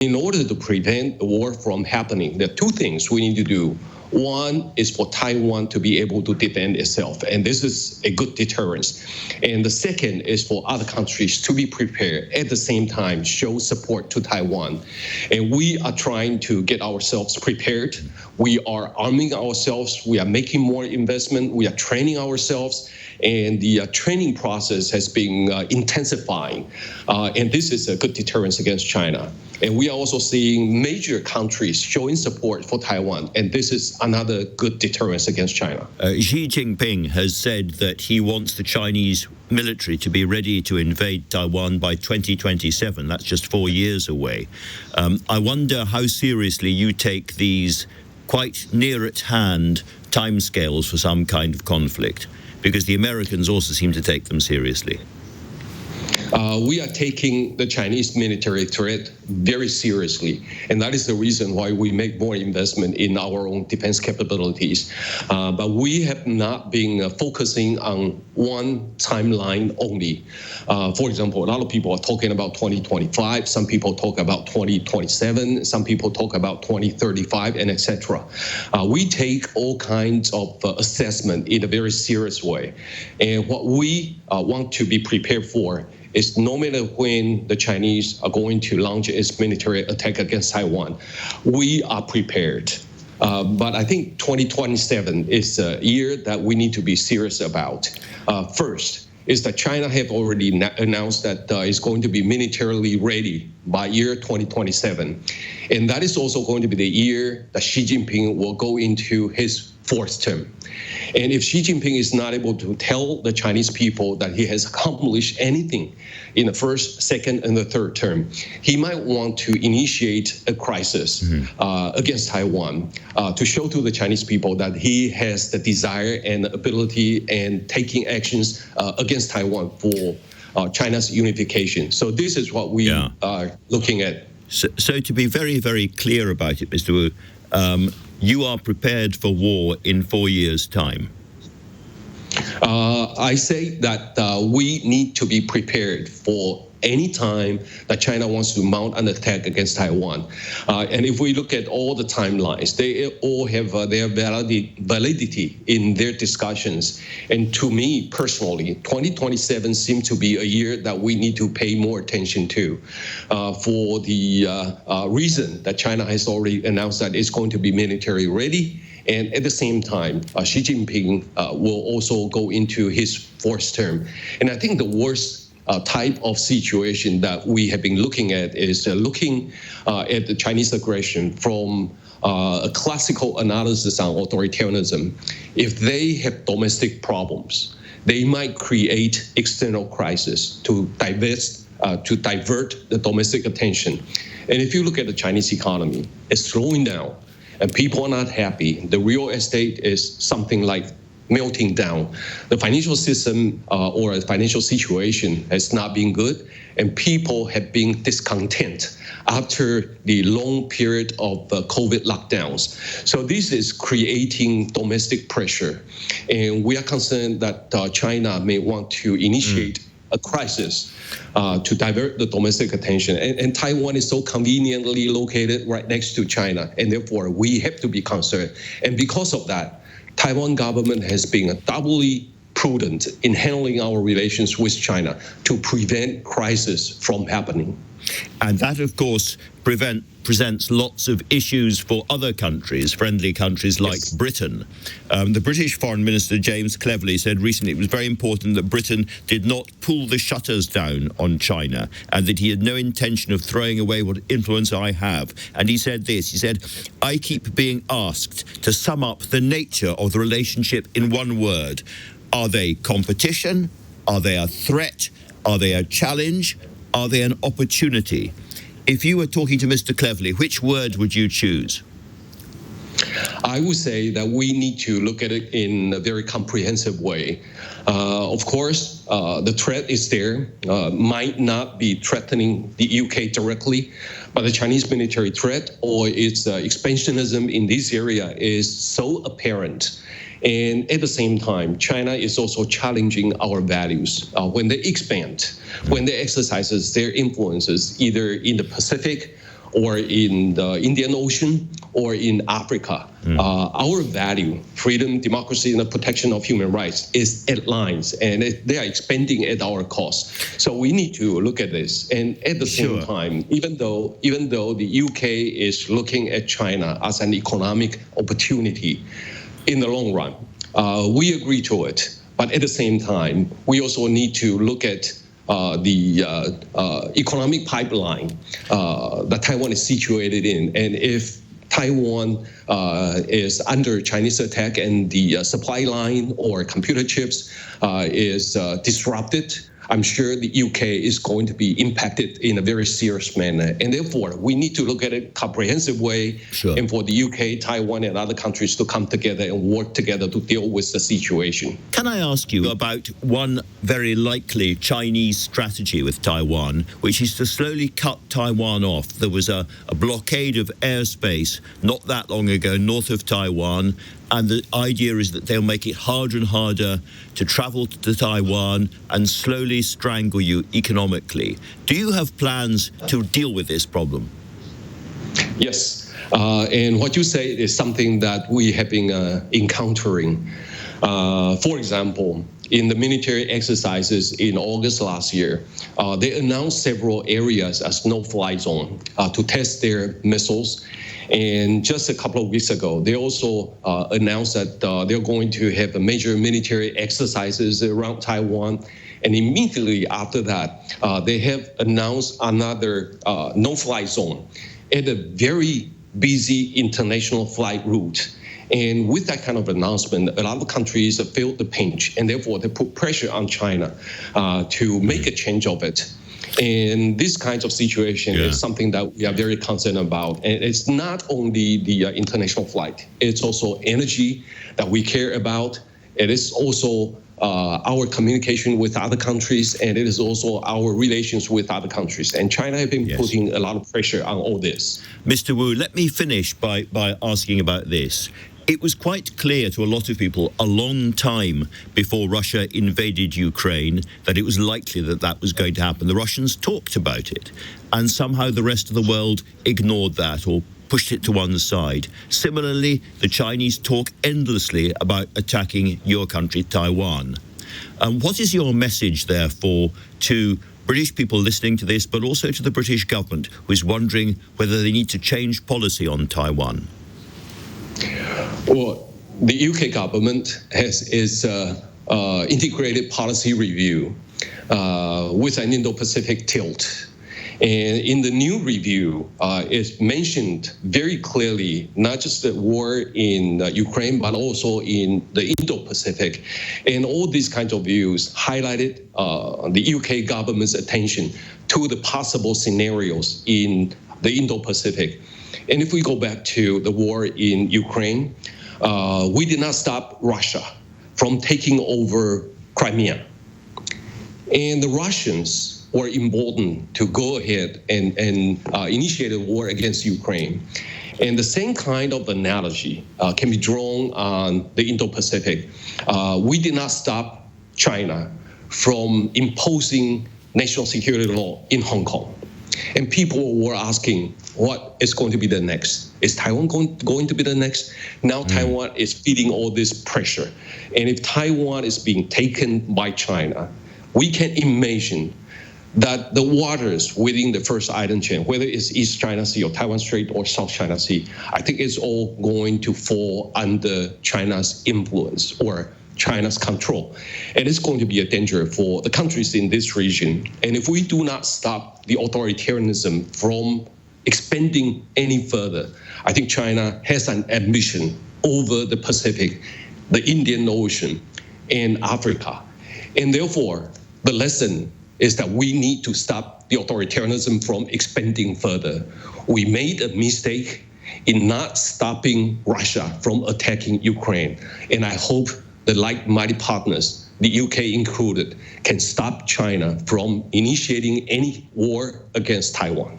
In order to prevent the war from happening, there are two things we need to do. One is for Taiwan to be able to defend itself, and this is a good deterrence. And the second is for other countries to be prepared at the same time, show support to Taiwan. And we are trying to get ourselves prepared. We are arming ourselves. We are making more investment. We are training ourselves. And the training process has been intensifying. And this is a good deterrence against China. And we are also seeing major countries showing support for Taiwan. And this is another good deterrence against China. Xi Jinping has said that he wants the Chinese military to be ready to invade Taiwan by 2027. That's just 4 years away. I wonder how seriously you take these quite near at hand timescales for some kind of conflict, because the Americans also seem to take them seriously. We are taking the Chinese military threat very seriously, and that is the reason why we make more investment in our own defense capabilities. But we have not been focusing on one timeline only. For example, a lot of people are talking about 2025. Some people talk about 2027. Some people talk about 2035, and etc. We take all kinds of assessment in a very serious way, and what we want to be prepared for is no matter when the Chinese are going to launch its military attack against Taiwan, we are prepared. But I think 2027 is a year that we need to be serious about. First is that China have already announced that it's going to be militarily ready by year 2027. And that is also going to be the year that Xi Jinping will go into his fourth term. And if Xi Jinping is not able to tell the Chinese people that he has accomplished anything in the first, second, and the third term, he might want to initiate a crisis against Taiwan to show to the Chinese people that he has the desire and ability and taking actions against Taiwan for China's unification. So this is what we are looking at. So to be very, very clear about it, Mr. Wu, you are prepared for war in 4 years' time? I say that we need to be prepared for any time that China wants to mount an attack against Taiwan. And if we look at all the timelines, they all have their validity in their discussions. And to me personally, 2027 seems to be a year that we need to pay more attention to for the reason that China has already announced that it's going to be military ready. And at the same time, Xi Jinping will also go into his fourth term. And I think the worst type of situation that we have been looking at is looking at the Chinese aggression from a classical analysis on authoritarianism. If they have domestic problems, they might create external crisis to divert the domestic attention. And if you look at the Chinese economy, it's slowing down. And people are not happy. The real estate is something like melting down. The financial system or the financial situation has not been good, and people have been discontent after the long period of COVID lockdowns. So this is creating domestic pressure, and we are concerned that China may want to initiate a crisis to divert the domestic attention. And Taiwan is so conveniently located right next to China, and therefore we have to be concerned. And because of that, Taiwan government has been doubly prudent in handling our relations with China to prevent crisis from happening. And that, of course, presents lots of issues for other countries, friendly countries like Britain. The British Foreign Minister, James Cleverly, said recently it was very important that Britain did not pull the shutters down on China and that he had no intention of throwing away what influence I have. And he said this, he said, I keep being asked to sum up the nature of the relationship in one word. Are they competition? Are they a threat? Are they a challenge? Are they an opportunity? If you were talking to Mr. Cleverly, which word would you choose? I would say that we need to look at it in a very comprehensive way. Of course, the threat is there, might not be threatening the UK directly, but the Chinese military threat or its expansionism in this area is so apparent. And at the same time, China is also challenging our values when they expand, when they exercise their influences either in the Pacific or in the Indian Ocean, or in Africa. Our value, freedom, democracy, and the protection of human rights is at lines, and they are expanding at our cost. So we need to look at this. And at the same time, even though the UK is looking at China as an economic opportunity in the long run, we agree to it. But at the same time, we also need to look at the economic pipeline that Taiwan is situated in. And if Taiwan is under Chinese attack and the supply line or computer chips is disrupted, I'm sure the UK is going to be impacted in a very serious manner. And therefore, we need to look at it comprehensive way, and for the UK, Taiwan, and other countries to come together and work together to deal with the situation. Can I ask you about one very likely Chinese strategy with Taiwan, which is to slowly cut Taiwan off? There was a blockade of airspace not that long ago north of Taiwan, and the idea is that they'll make it harder and harder to travel to Taiwan and slowly strangle you economically. Do you have plans to deal with this problem? Yes, and what you say is something that we have been encountering. For example, in the military exercises in August last year, they announced several areas as no-fly zone to test their missiles. And just a couple of weeks ago, they also announced that they're going to have major military exercises around Taiwan. And immediately after that, they have announced another no-fly zone at a very busy international flight route. And with that kind of announcement, a lot of countries felt the pinch, and therefore they put pressure on China to make a change of it. And this kind of situation is something that we are very concerned about. And it's not only the international flight, it's also energy that we care about. It is also our communication with other countries, and it is also our relations with other countries. And China has been putting a lot of pressure on all this. Mr. Wu, let me finish by asking about this. It was quite clear to a lot of people a long time before Russia invaded Ukraine that it was likely that that was going to happen. The Russians talked about it, and somehow the rest of the world ignored that or pushed it to one side. Similarly, the Chinese talk endlessly about attacking your country, Taiwan. What is your message, therefore, to British people listening to this, but also to the British government, who is wondering whether they need to change policy on Taiwan? Well, the UK government has its integrated policy review with an Indo-Pacific tilt. And in the new review, it's mentioned very clearly, not just the war in Ukraine, but also in the Indo-Pacific. And all these kinds of views highlighted the UK government's attention to the possible scenarios in the Indo-Pacific. And if we go back to the war in Ukraine, we did not stop Russia from taking over Crimea. And the Russians were emboldened to go ahead and initiate a war against Ukraine. And the same kind of analogy can be drawn on the Indo-Pacific. We did not stop China from imposing national security law in Hong Kong. And people were asking, what is going to be the next? Is Taiwan going to be the next? Now Taiwan is feeling all this pressure. And if Taiwan is being taken by China, we can imagine that the waters within the first island chain, whether it's East China Sea or Taiwan Strait or South China Sea, I think it's all going to fall under China's influence or China's control. And it's going to be a danger for the countries in this region. And if we do not stop the authoritarianism from expanding any further, I think China has an ambition over the Pacific, the Indian Ocean, and Africa. And therefore, the lesson is that we need to stop the authoritarianism from expanding further. We made a mistake in not stopping Russia from attacking Ukraine. And I hope the like-minded partners, the UK included, can stop China from initiating any war against Taiwan.